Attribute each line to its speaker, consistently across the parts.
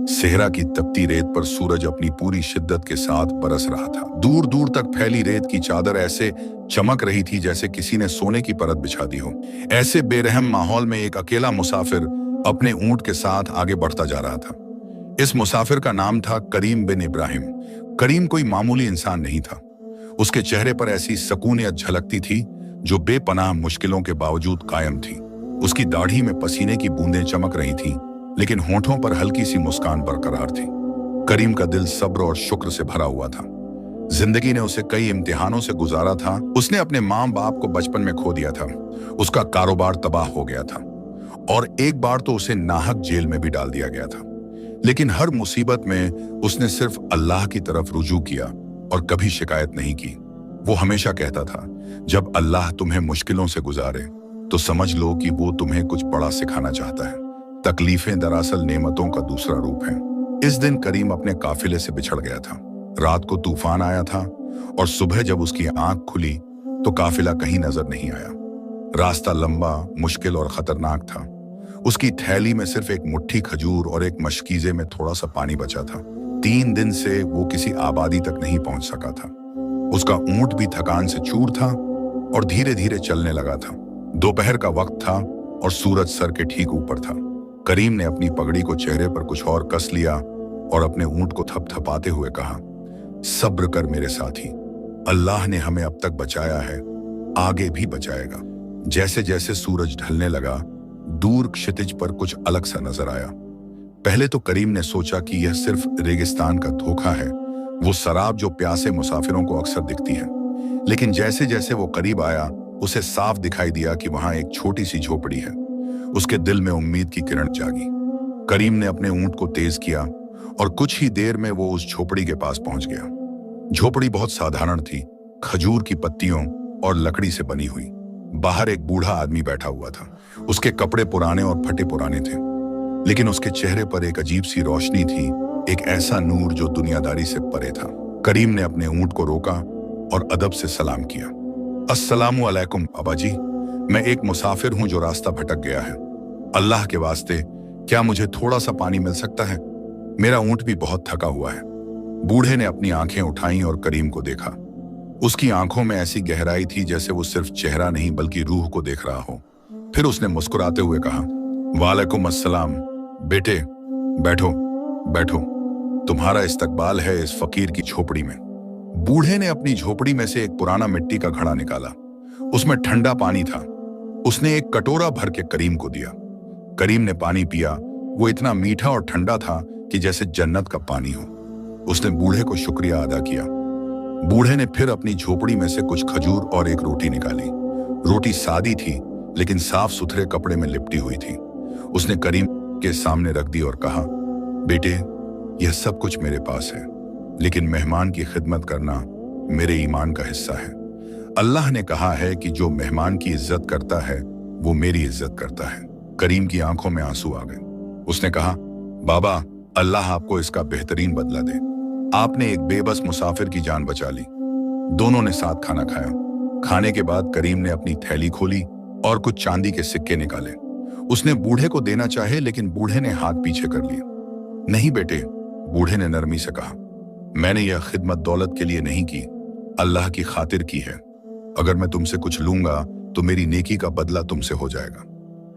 Speaker 1: सेहरा की तपती रेत पर सूरज अपनी पूरी शिद्दत के साथ बरस रहा था। दूर दूर तक फैली रेत की चादर ऐसे चमक रही थी जैसे किसी ने सोने की परत बिछा दी हो। ऐसे बेरहम माहौल में एक अकेला मुसाफिर अपने ऊंट के साथ आगे बढ़ता जा रहा था। इस मुसाफिर का नाम था करीम बिन इब्राहिम। करीम कोई मामूली इंसान नहीं था। उसके चेहरे पर ऐसी सकूनियत झलकती थी जो बेपनाह मुश्किलों के बावजूद कायम थी। उसकी दाढ़ी में पसीने की बूंदें चमक रही थीं, लेकिन होठों पर हल्की सी मुस्कान बरकरार थी। करीम का दिल सब्र और शुक्र से भरा हुआ था। जिंदगी ने उसे कई इम्तिहानों से गुजारा था। उसने अपने माँ बाप को बचपन में खो दिया था, उसका कारोबार तबाह हो गया था और एक बार तो उसे नाहक जेल में भी डाल दिया गया था। लेकिन हर मुसीबत में उसने सिर्फ अल्लाह की तरफ रुजू किया और कभी शिकायत नहीं की। वो हमेशा कहता था, जब अल्लाह तुम्हें मुश्किलों से गुजारे तो समझ लो कि वो तुम्हें कुछ बड़ा सिखाना चाहता है। तकलीफें दरअसल नेमतों का दूसरा रूप है। इस दिन करीम अपने काफिले से बिछड़ गया था। रात को तूफान आया था और सुबह जब उसकी आंख खुली तो काफिला कहीं नजर नहीं आया। रास्ता लंबा, मुश्किल और खतरनाक था। उसकी थैली में सिर्फ एक मुट्ठी खजूर और एक मशकीजे में थोड़ा सा पानी बचा था। 3 दिन से वो किसी आबादी तक नहीं पहुंच सका था। उसका ऊंट भी थकान से चूर था और धीरे धीरे चलने लगा था। दोपहर का वक्त था और सूरज सर के ठीक ऊपर था। करीम ने अपनी पगड़ी को चेहरे पर कुछ और कस लिया और अपने ऊंट को थपथपाते हुए कहा, सब्र कर मेरे साथी, अल्लाह ने हमें अब तक बचाया है, आगे भी बचाएगा। जैसे जैसे सूरज ढलने लगा, दूर क्षितिज पर कुछ अलग सा नजर आया। पहले तो करीम ने सोचा कि यह सिर्फ रेगिस्तान का धोखा है, वो शराब जो प्यासे मुसाफिरों को अक्सर दिखती है। लेकिन जैसे जैसे वो करीब आया, उसे साफ दिखाई दिया कि वहां एक छोटी सी झोपड़ी है। उसके दिल में उम्मीद की किरण जागी। करीम ने अपने ऊंट को तेज किया और कुछ ही देर में वो उस झोपड़ी के पास पहुंच गया। झोपड़ी बहुत साधारण थी, खजूर की पत्तियों और लकड़ी से बनी हुई। बाहर एक बूढ़ा आदमी बैठा हुआ था। उसके कपड़े पुराने और फटे पुराने थे, लेकिन उसके चेहरे पर एक अजीब सी रोशनी थी, एक ऐसा नूर जो दुनियादारी से परे था। करीम ने अपने ऊंट को रोका और अदब से सलाम किया। अस्सलामु अलैकुम बाबा जी, मैं एक मुसाफिर हूं जो रास्ता भटक गया है। अल्लाह के वास्ते क्या मुझे थोड़ा सा पानी मिल सकता है? मेरा ऊंट भी बहुत थका हुआ है। बूढ़े ने अपनी आंखें उठाईं और करीम को देखा। उसकी आंखों में ऐसी गहराई थी जैसे वो सिर्फ चेहरा नहीं बल्कि रूह को देख रहा हो। फिर उसने मुस्कुराते हुए कहा, वालेकुम अस्सलाम बेटे, बैठो बैठो, तुम्हारा इस्तकबाल है इस फकीर की झोपड़ी में। बूढ़े ने अपनी झोपड़ी में से एक पुराना मिट्टी का घड़ा निकाला। उसमें ठंडा पानी था। उसने एक कटोरा भर के करीम को दिया। करीम ने पानी पिया। वो इतना मीठा और ठंडा था कि जैसे जन्नत का पानी हो। उसने बूढ़े को शुक्रिया अदा किया। बूढ़े ने फिर अपनी झोपड़ी में से कुछ खजूर और एक रोटी निकाली। रोटी सादी थी लेकिन साफ सुथरे कपड़े में लिपटी हुई थी। उसने करीम के सामने रख दी और कहा, बेटे, यह सब कुछ मेरे पास है, लेकिन मेहमान की खिदमत करना मेरे ईमान का हिस्सा है। अल्लाह ने कहा है कि जो मेहमान की इज्जत करता है वो मेरी इज्जत करता है। करीम की आंखों में आंसू आ गए। उसने कहा, बाबा, अल्लाह आपको इसका बेहतरीन बदला दे। आपने एक बेबस मुसाफिर की जान बचा ली। दोनों ने साथ खाना खाया। खाने के बाद करीम ने अपनी थैली खोली और कुछ चांदी के सिक्के निकाले। उसने बूढ़े को देना चाहे, लेकिन बूढ़े ने हाथ पीछे कर लिया। नहीं बेटे, बूढ़े ने नरमी से कहा, मैंने यह खिदमत दौलत के लिए नहीं की, अल्लाह की खातिर की है। अगर मैं तुमसे कुछ लूंगा तो मेरी नेकी का बदला तुमसे हो जाएगा,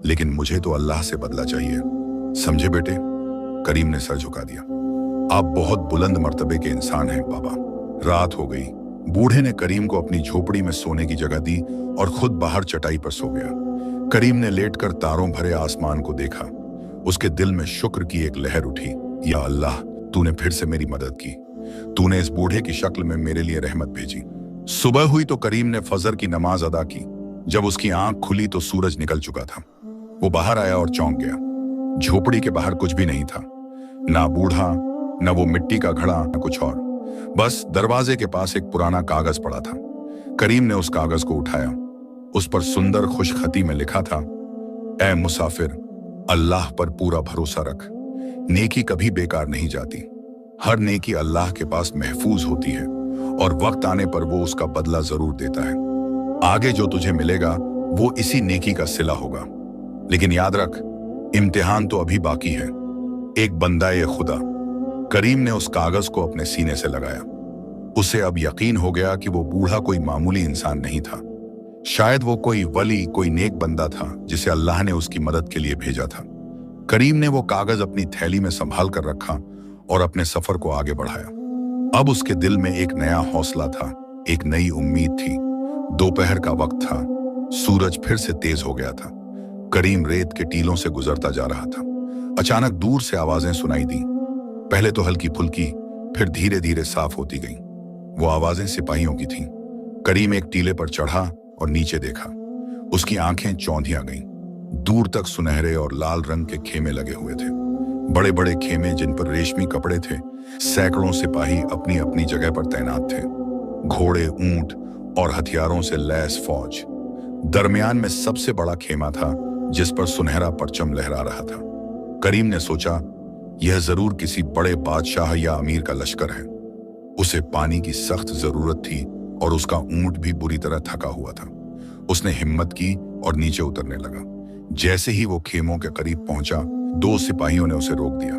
Speaker 1: लेकिन मुझे तो अल्लाह से बदला चाहिए, समझे बेटे? करीम ने सर झुका दिया। आप बहुत बुलंद मर्तबे के इंसान हैं बाबा। रात हो गई। बूढ़े ने करीम को अपनी झोपड़ी में सोने की जगह दी और खुद बाहर चटाई पर सो गया। करीम ने लेटकर तारों भरे आसमान को देखा। उसके दिल में शुक्र की एक लहर उठी। या अल्लाह, तूने फिर से मेरी मदद की। तूने इस बूढ़े की शक्ल में मेरे लिए रहमत भेजी। सुबह हुई तो करीम ने फजर की नमाज अदा की। जब उसकी आंख खुली तो सूरज निकल चुका था। वो बाहर आया और चौंक गया। झोपड़ी के बाहर कुछ भी नहीं था, ना बूढ़ा, न वो मिट्टी का घड़ा, न कुछ और। बस दरवाजे के पास एक पुराना कागज पड़ा था। करीम ने उस कागज को उठाया। उस पर सुंदर खुशखती में लिखा था, ऐ मुसाफिर, अल्लाह पर पूरा भरोसा रख। नेकी कभी बेकार नहीं जाती। हर नेकी अल्लाह के पास महफूज होती है और वक्त आने पर वो उसका बदला जरूर देता है। आगे जो तुझे मिलेगा वो इसी नेकी का सिला होगा। लेकिन याद रख, इम्तिहान तो अभी बाकी है। एक बंदा-ए खुदा। करीम ने उस कागज को अपने सीने से लगाया। उसे अब यकीन हो गया कि वो बूढ़ा कोई मामूली इंसान नहीं था। शायद वो कोई वली, कोई नेक बंदा था जिसे अल्लाह ने उसकी मदद के लिए भेजा था। करीम ने वो कागज अपनी थैली में संभाल कर रखा और अपने सफर को आगे बढ़ाया। अब उसके दिल में एक नया हौसला था, एक नई उम्मीद थी। दोपहर का वक्त था, सूरज फिर से तेज हो गया था। करीम रेत के टीलों से गुजरता जा रहा था। अचानक दूर से आवाजें सुनाई दी। पहले तो हल्की फुल्की, फिर धीरे धीरे साफ होती गईं। वो आवाजें सिपाहियों की थीं। करीम एक टीले पर चढ़ा और नीचे देखा। उसकी आंखें चौंधिया गईं। दूर तक सुनहरे और लाल रंग के खेमे लगे हुए थे, बड़े बड़े खेमे जिन पर रेशमी कपड़े थे। सैकड़ों सिपाही अपनी अपनी जगह पर तैनात थे, घोड़े, ऊंट और हथियारों से लैस फौज। दरमियान में सबसे बड़ा खेमा था जिस पर सुनहरा परचम लहरा रहा था। करीम ने सोचा, यह जरूर किसी बड़े बादशाह या अमीर का लश्कर है। उसे पानी की सख्त जरूरत थी और उसका ऊंट भी बुरी तरह थका हुआ था। उसने हिम्मत की और नीचे उतरने लगा। जैसे ही वो खेमों के करीब पहुंचा, दो सिपाहियों ने उसे रोक दिया।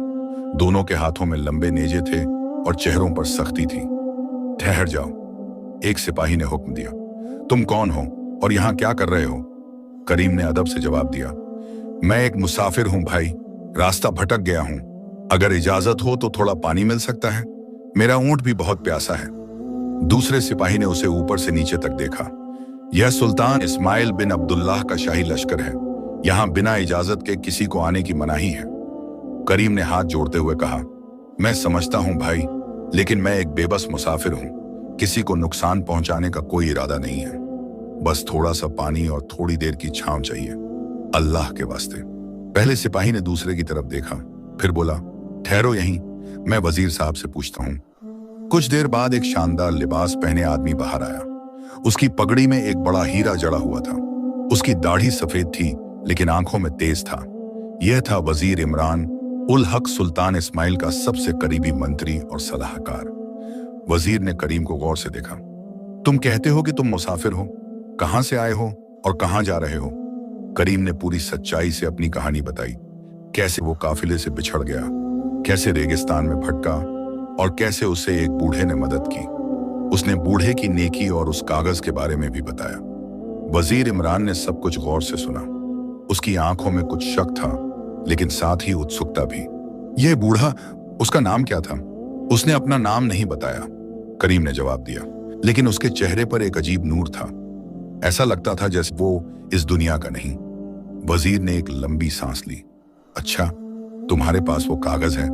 Speaker 1: दोनों के हाथों में लंबे नेजे थे और चेहरों पर सख्ती थी। ठहर जाओ, एक सिपाही ने हुक्म दिया। तुम कौन हो और यहाँ क्या कर रहे हो? करीम ने अदब से जवाब दिया, मैं एक मुसाफिर हूँ भाई, रास्ता भटक गया हूँ। अगर इजाजत हो तो थोड़ा पानी मिल सकता है, मेरा ऊंट भी बहुत प्यासा है। दूसरे सिपाही ने उसे ऊपर से नीचे तक देखा। यह सुल्तान इस्माइल बिन अब्दुल्लाह का शाही लश्कर है, यहाँ बिना इजाजत के किसी को आने की मनाही है। करीम ने हाथ जोड़ते हुए कहा, मैं समझता हूँ भाई, लेकिन मैं एक बेबस मुसाफिर हूँ। किसी को नुकसान पहुंचाने का कोई इरादा नहीं है। बस थोड़ा सा पानी और थोड़ी देर की छांव चाहिए, अल्लाह के वास्ते। पहले सिपाही ने दूसरे की तरफ देखा, फिर बोला, ठहरो यहीं, मैं वजीर साहब से पूछता हूँ। कुछ देर बाद एक शानदार लिबास पहने आदमी बाहर आया। उसकी पगड़ी में एक बड़ा हीरा जड़ा हुआ था। उसकी दाढ़ी सफेद थी लेकिन आंखों में तेज था। यह था वजीर इमरान उल हक, सुल्तान इस्माइल का सबसे करीबी मंत्री और सलाहकार। वजीर ने करीम को गौर से देखा। तुम कहते हो कि तुम मुसाफिर हो, कहां से आए हो और कहां जा रहे हो? करीम ने पूरी सच्चाई से अपनी कहानी बताई। कैसे वो काफिले से बिछड़ गया, कैसे रेगिस्तान में भटका और कैसे उसे एक बूढ़े ने मदद की। उसने बूढ़े की नेकी और उस कागज के बारे में भी बताया। वजीर इमरान ने सब कुछ गौर से सुना। उसकी आंखों में कुछ शक था लेकिन साथ ही उत्सुकता भी। यह बूढ़ा, उसका नाम क्या था? उसने अपना नाम नहीं बताया, करीम ने जवाब दिया, लेकिन उसके चेहरे पर एक अजीब नूर था। ऐसा लगता था जैसे वो इस दुनिया का नहीं। वजीर ने एक लंबी सांस ली। अच्छा, तुम्हारे पास वो कागज है?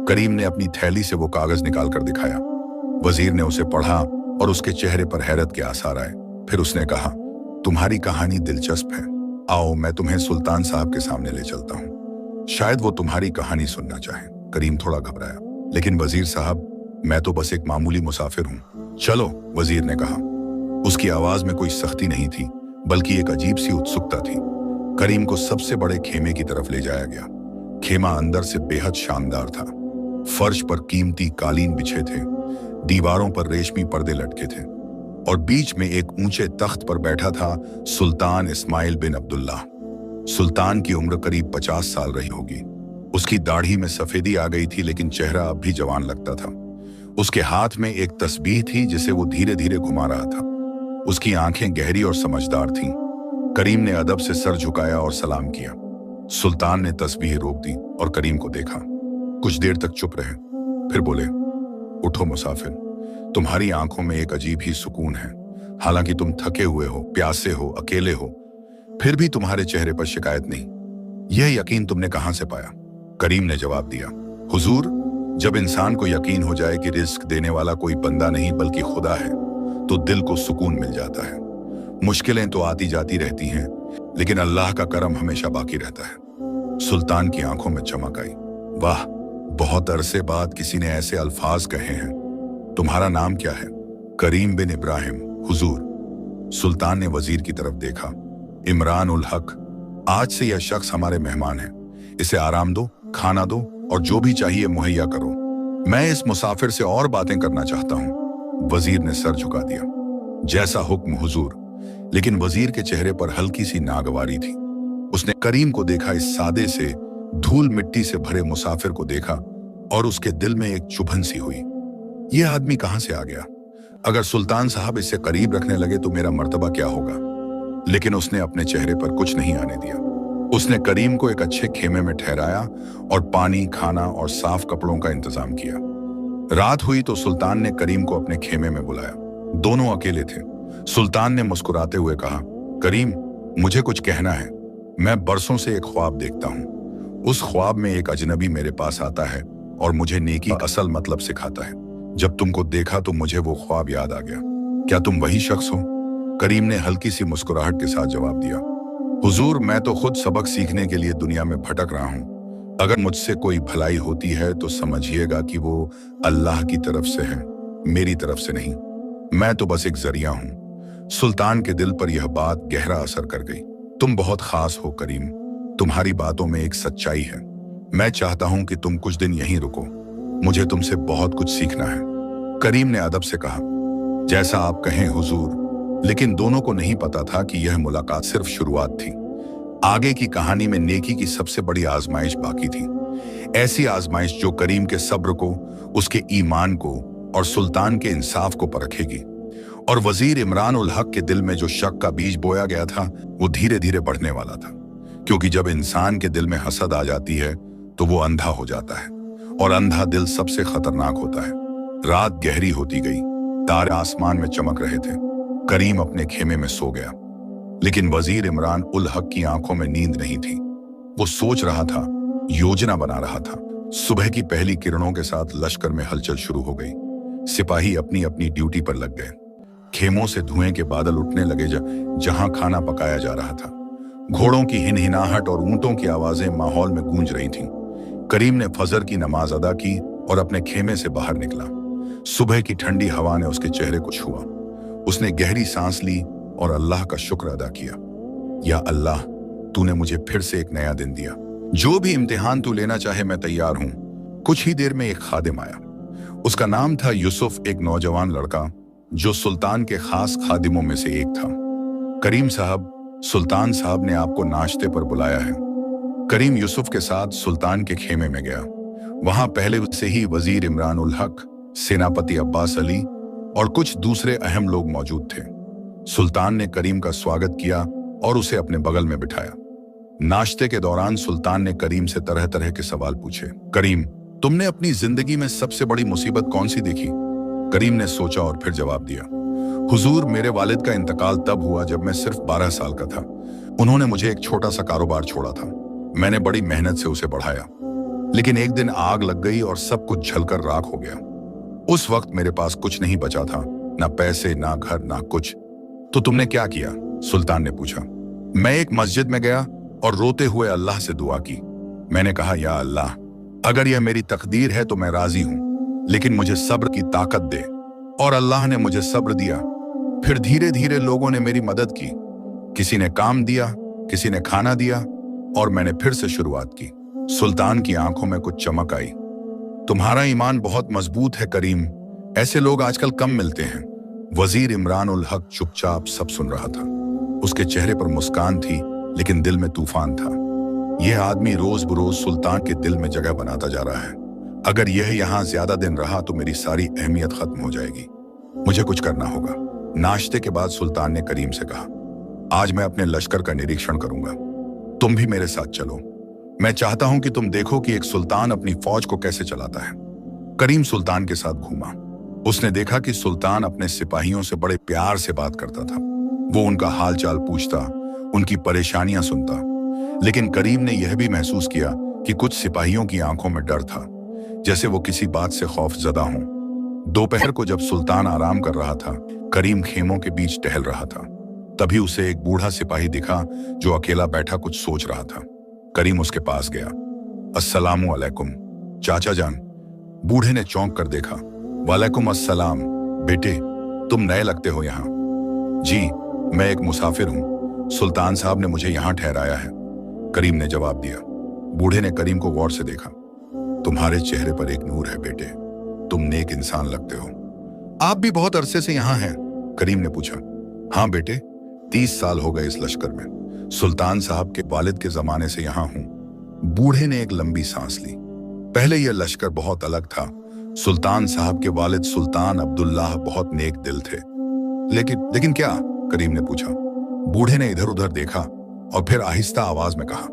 Speaker 1: करीम ने अपनी थैली से वो कागज निकाल कर दिखाया। वजीर ने उसे पढ़ा और उसके चेहरे पर हैरत के आसार आए। फिर उसने कहा, तुम्हारी कहानी दिलचस्प है, आओ मैं तुम्हें सुल्तान साहब के सामने ले चलता हूँ। शायद वो तुम्हारी कहानी सुनना चाहे। करीम थोड़ा घबराया, लेकिन वजीर साहब, मैं तो बस एक मामूली मुसाफिर हूँ। चलो, वजीर ने कहा। उसकी आवाज में कोई सख्ती नहीं थी, बल्कि एक अजीब सी उत्सुकता थी। करीम को सबसे बड़े खेमे की तरफ ले जाया गया। खेमा अंदर से बेहद शानदार था। फर्श पर कीमती कालीन बिछे थे, दीवारों पर रेशमी पर्दे लटके थे और बीच में एक ऊंचे तख्त पर बैठा था सुल्तान इस्माइल बिन अब्दुल्लाह। सुल्तान की उम्र करीब 50 साल रही होगी। उसकी दाढ़ी में सफेदी आ गई थी लेकिन चेहरा अब भी जवान लगता था। उसके हाथ में एक तस्बीह थी जिसे वो धीरे धीरे घुमा रहा था। उसकी आंखें गहरी और समझदार थीं। करीम ने अदब से सर झुकाया और सलाम किया। सुल्तान ने तस्बीह रोक दी और करीम को देखा। कुछ देर तक चुप रहे, फिर बोले, उठो मुसाफिर, तुम्हारी आंखों में एक अजीब ही सुकून है। हालांकि तुम थके हुए हो, प्यासे हो, अकेले हो, फिर भी तुम्हारे चेहरे पर शिकायत नहीं। यह यकीन तुमने कहां से पाया? करीम ने जवाब दिया, हुजूर, जब इंसान को यकीन हो जाए कि रिस्क देने वाला कोई बंदा नहीं बल्कि खुदा है, तो दिल को सुकून मिल जाता है। मुश्किलें तो आती जाती रहती हैं, लेकिन अल्लाह का करम हमेशा बाकी रहता है। सुल्तान की आंखों में चमक आई। वाह, बहुत अरसे बाद किसी ने ऐसे अल्फाज कहे हैं। तुम्हारा नाम क्या है? करीम बिन इब्राहिम, हुजूर। सुल्तान ने वजीर की तरफ देखा। इमरान उल हक, आज से यह शख्स हमारे मेहमान है। इसे आराम दो, खाना दो और जो भी चाहिए मुहैया करो। मैं इस मुसाफिर से और बातें करना चाहता हूँ। वजीर ने सर झुका दिया। जैसा हुक्म हुजूर। लेकिन वजीर के चेहरे पर हल्की सी नागवारी थी। उसने करीम को देखा। इस सादे से धूल मिट्टी से भरे मुसाफिर को देखा और उसके दिल में एक चुभन सी हुई। यह आदमी कहां से आ गया? अगर सुल्तान साहब इससे करीब रखने लगे तो मेरा मर्तबा क्या होगा? लेकिन उसने अपने चेहरे पर कुछ नहीं आने दिया। उसने करीम को एक अच्छे खेमे में ठहराया और पानी, खाना और साफ कपड़ों का इंतजाम किया। रात हुई तो सुल्तान ने करीम को अपने खेमे में बुलाया। दोनों अकेले थे। सुल्तान ने मुस्कुराते हुए कहा, करीम, मुझे कुछ कहना है। मैं बरसों से एक ख्वाब देखता हूँ। उस ख्वाब में एक अजनबी मेरे पास आता है और मुझे नेकी का असल मतलब सिखाता है। जब तुमको देखा तो मुझे वो ख्वाब याद आ गया। क्या तुम वही शख्स हो? करीम ने हल्की सी मुस्कुराहट के साथ जवाब दिया, हुजूर, मैं तो खुद सबक सीखने के लिए दुनिया में भटक रहा हूँ। अगर मुझसे कोई भलाई होती है तो समझिएगा कि वो अल्लाह की तरफ से है, मेरी तरफ से नहीं। मैं तो बस एक जरिया हूँ। सुल्तान के दिल पर यह बात गहरा असर कर गई। तुम बहुत खास हो करीम, तुम्हारी बातों में एक सच्चाई है। मैं चाहता हूं कि तुम कुछ दिन यहीं रुको, मुझे तुमसे बहुत कुछ सीखना है। करीम ने अदब से कहा, जैसा आप कहें हुजूर। लेकिन दोनों को नहीं पता था कि यह मुलाकात सिर्फ शुरुआत थी। आगे की कहानी में नेकी की सबसे बड़ी आजमाइश बाकी थी। ऐसी आजमाइश जो करीम के सब्र को, उसके ईमान को और सुल्तान के इंसाफ को परखेगी। और वजीर इमरान उल हक के दिल में जो शक का बीज बोया गया था वो धीरे धीरे बढ़ने वाला था। क्योंकि जब इंसान के दिल में हसद आ जाती है तो वो अंधा हो जाता है, और अंधा दिल सबसे खतरनाक होता है। रात गहरी होती गई, तारे आसमान में चमक रहे थे। करीम अपने खेमे में सो गया, लेकिन वजीर इमरान उल हक की आंखों में नींद नहीं थी। वो सोच रहा था, योजना बना रहा था। सुबह की पहली किरणों के साथ लश्कर में हलचल शुरू हो गई। सिपाही अपनी अपनी ड्यूटी पर लग गए। खेमों से धुएं के बादल उठने लगे जहां खाना पकाया जा रहा था। घोड़ों की हिनहिनाहट और ऊंटों की आवाजें माहौल में गूंज रही थीं। करीम ने फजर की नमाज अदा की और अपने खेमे से बाहर निकला। सुबह की ठंडी हवा ने उसके चेहरे को छुआ। उसने गहरी सांस ली और अल्लाह का शुक्र अदा किया। या अल्लाह, तूने मुझे फिर से एक नया दिन दिया। जो भी इम्तिहान तू लेना चाहे मैं तैयार हूं। कुछ ही देर में एक खादिम आया। उसका नाम था यूसुफ, एक नौजवान लड़का जो सुल्तान के खास खादिमों में से एक था। करीम साहब, सुल्तान साहब ने आपको नाश्ते पर बुलाया है। करीम यूसुफ के साथ सुल्तान के खेमे में गया। वहां पहले से ही वजीर इमरान उल हक, सेनापति अब्बास अली और कुछ दूसरे अहम लोग मौजूद थे। सुल्तान ने करीम का स्वागत किया और उसे अपने बगल में बिठाया। नाश्ते के दौरान सुल्तान ने करीम से तरह तरह के सवाल पूछे। करीम, तुमने अपनी जिंदगी में सबसे बड़ी मुसीबत कौन सी देखी? करीम ने सोचा और फिर जवाब दिया, हुजूर, मेरे वालिद का इंतकाल तब हुआ जब मैं सिर्फ 12 साल का था। उन्होंने मुझे एक छोटा सा कारोबार छोड़ा था। मैंने बड़ी मेहनत से उसे बढ़ाया, लेकिन एक दिन आग लग गई और सब कुछ जलकर राख हो गया। उस वक्त मेरे पास कुछ नहीं बचा था, ना पैसे, ना घर, ना कुछ। तो तुमने क्या किया? सुल्तान ने पूछा। मैं एक मस्जिद में गया और रोते हुए अल्लाह से दुआ की। मैंने कहा, या अल्लाह, अगर यह मेरी तकदीर है तो मैं राजी हूं, लेकिन मुझे सब्र की ताकत दे। और अल्लाह ने मुझे सब्र दिया। फिर धीरे धीरे लोगों ने मेरी मदद की। किसी ने काम दिया, किसी ने खाना दिया, और मैंने फिर से शुरुआत की। सुल्तान की आंखों में कुछ चमक आई। तुम्हारा ईमान बहुत मजबूत है करीम, ऐसे लोग आजकल कम मिलते हैं। वजीर इमरान उल हक चुपचाप सब सुन रहा था। उसके चेहरे पर मुस्कान थी, लेकिन दिल में तूफान था। यह आदमी रोज बरोज सुल्तान के दिल में जगह बनाता जा रहा है। अगर यह यहाँ ज्यादा दिन रहा तो मेरी सारी अहमियत खत्म हो जाएगी। मुझे कुछ करना होगा। नाश्ते के बाद सुल्तान ने करीम से कहा, आज मैं अपने लश्कर का निरीक्षण करूंगा, तुम भी मेरे साथ चलो। मैं चाहता हूं कि तुम देखो कि एक सुल्तान अपनी फौज को कैसे चलाता है। करीम सुल्तान के साथ घूमा। उसने देखा कि सुल्तान अपने सिपाहियों से बड़े प्यार से बात करता था। वो उनका हाल चाल पूछता, उनकी परेशानियां सुनता। लेकिन करीम ने यह भी महसूस किया कि कुछ सिपाहियों की आंखों में डर था, जैसे वो किसी बात से खौफजदा हों। दोपहर को जब सुल्तान आराम कर रहा था, करीम खेमों के बीच टहल रहा था। तभी उसे एक बूढ़ा सिपाही दिखा जो अकेला बैठा कुछ सोच रहा था। करीम उसके पास गया। अस्सलामु अलैकुम चाचा जान। बूढ़े ने चौंक कर देखा। वालेकुम अस्सलाम बेटे, तुम नए लगते हो यहाँ। जी, मैं एक मुसाफिर हूँ। सुल्तान साहब ने मुझे यहाँ ठहराया है, करीम ने जवाब दिया। बूढ़े ने करीम को गौर से देखा। तुम्हारे चेहरे पर एक नूर है बेटे, तुम नेक इंसान लगते हो। आप भी बहुत अरसे से यहाँ हैं? करीम ने पूछा। हाँ बेटे, 30 साल हो गए इस लश्कर में। सुल्तान साहब के वालिद के जमाने से यहाँ हूँ। बूढ़े ने एक लंबी सांस ली। पहले यह लश्कर बहुत अलग था। सुल्तान साहब के वालिद सुल्तान अब्दुल्लाह बहुत नेक दिल थे। लेकिन क्या? करीम ने पूछा। बूढ़े ने इधर उधर देखा और फिर आहिस्ता आवाज में कहा,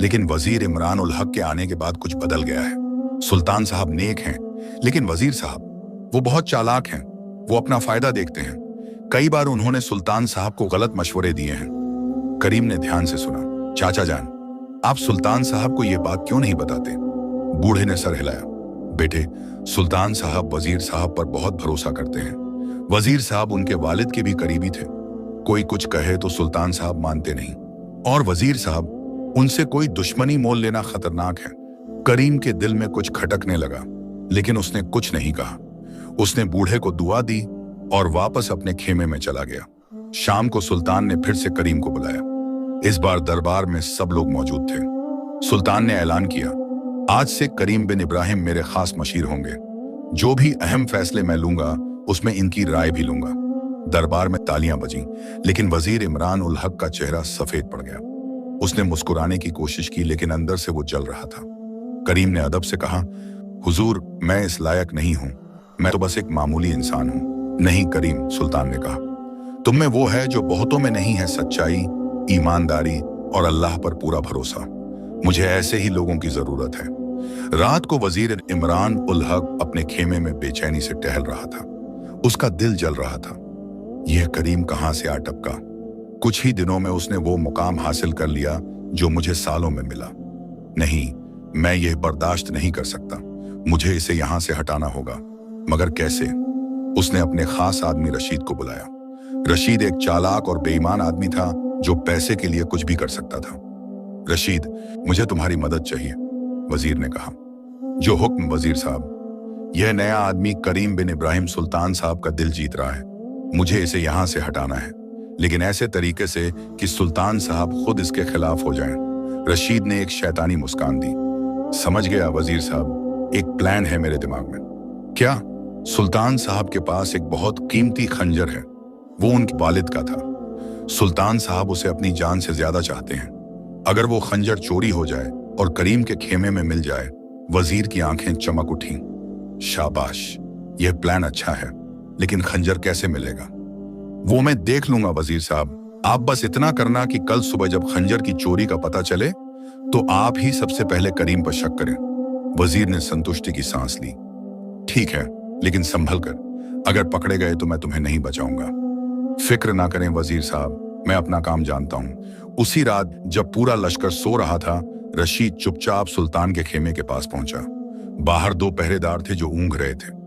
Speaker 1: लेकिन वजीर इमरान उल हक के आने के बाद कुछ बदल गया है। सुल्तान साहब नेक हैं, लेकिन वजीर साहब वो बहुत चालाक हैं। वो अपना फायदा देखते हैं। कई बार उन्होंने सुल्तान साहब को गलत मशवरे दिए हैं। करीम ने ध्यान से सुना। चाचा जान, आप सुल्तान साहब को यह बात क्यों नहीं बताते? बूढ़े ने सर हिलाया। बेटे, सुल्तान साहब वजीर साहब पर बहुत भरोसा करते हैं। वजीर साहब उनके वालिद के भी करीबी थे। कोई कुछ कहे तो सुल्तान साहब मानते नहीं, और वजीर साहब उनसे कोई दुश्मनी मोल लेना खतरनाक है। करीम के दिल में कुछ खटकने लगा, लेकिन उसने कुछ नहीं कहा। उसने बूढ़े को दुआ दी और वापस अपने खेमे में चला गया। शाम को सुल्तान ने फिर से करीम को बुलाया। इस बार दरबार में सब लोग मौजूद थे। सुल्तान ने ऐलान किया, आज से करीम बिन इब्राहिम मेरे खास मशीर होंगे। जो भी अहम फैसले मैं लूंगा उसमें इनकी राय भी लूंगा। दरबार में तालियां बजीं, लेकिन वजीर इमरान उल हक का चेहरा सफेद पड़ गया। उसने मुस्कुराने की कोशिश की, लेकिन अंदर से वो जल रहा था। करीम ने अदब से कहा, हुजूर, मैं इस लायक नहीं हूं। मैं तो बस एक मामूली इंसान हूं। नहीं करीम, सुल्तान ने कहा, तुम में वो है जो बहुतों में नहीं है, सच्चाई, ईमानदारी और अल्लाह पर पूरा भरोसा। मुझे ऐसे ही लोगों की जरूरत है। रात को वजीर इमरान उल हक अपने खेमे में बेचैनी से टहल रहा था। उसका दिल जल रहा था। यह करीम कहां से आ टपका? कुछ ही दिनों में उसने वो मुकाम हासिल कर लिया जो मुझे सालों में मिला। नहीं, मैं यह बर्दाश्त नहीं कर सकता। मुझे इसे यहां से हटाना होगा। मगर कैसे? उसने अपने खास आदमी रशीद को बुलाया। रशीद एक चालाक और बेईमान आदमी था जो पैसे के लिए कुछ भी कर सकता था। रशीद, मुझे तुम्हारी मदद चाहिए, वजीर ने कहा। जो हुक्म वजीर साहब। यह नया आदमी करीम बिन इब्राहिम सुल्तान साहब का दिल जीत रहा है। मुझे इसे यहां से हटाना है, लेकिन ऐसे तरीके से कि सुल्तान साहब खुद इसके खिलाफ हो जाएं। रशीद ने एक शैतानी मुस्कान दी। समझ गया वजीर साहब, एक प्लान है मेरे दिमाग में। क्या? सुल्तान साहब के पास एक बहुत कीमती खंजर है। वो उनके वालिद का था। सुल्तान साहब उसे अपनी जान से ज्यादा चाहते हैं। अगर वो खंजर चोरी हो जाए और करीम के खेमे में मिल जाए, वजीर की आंखें चमक उठीं। शाबाश, यह प्लान अच्छा है, लेकिन खंजर कैसे मिलेगा? वो मैं देख लूंगा वजीर साहब। आप बस इतना करना कि कल सुबह जब खंजर की चोरी का पता चले तो आप ही सबसे पहले करीम पर शक करें। वजीर ने संतुष्टि की सांस ली। ठीक है, लेकिन संभल कर। अगर पकड़े गए तो मैं तुम्हें नहीं बचाऊंगा। फिक्र ना करें वजीर साहब, मैं अपना काम जानता हूं। उसी रात जब पूरा लश्कर सो रहा था, रशीद चुपचाप सुल्तान के खेमे के पास पहुंचा। बाहर 2 पहरेदार थे जो ऊँघ रहे थे।